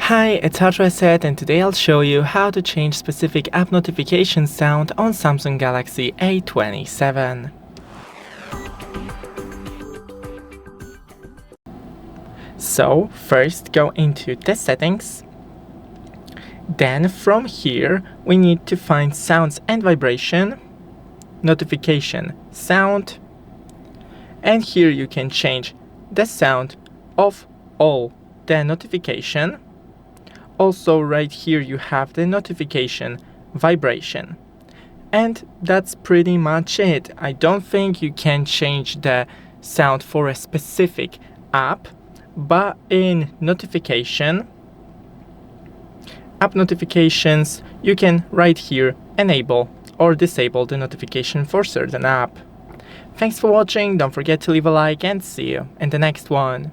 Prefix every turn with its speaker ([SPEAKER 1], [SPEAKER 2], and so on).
[SPEAKER 1] Hi, it's HardReset, and today I'll show you how to change specific app notification sound on Samsung Galaxy A27. So first go into the settings. Then from here we need to find sounds and vibration, notification sound, and here you can change the sound of all the notification. Also right here you have the notification vibration. And that's pretty much it. I don't think you can change the sound for a specific app, but in notification, app notifications, you can right here enable or disable the notification for certain app. Thanks for watching, don't forget to leave a like and see you in the next one.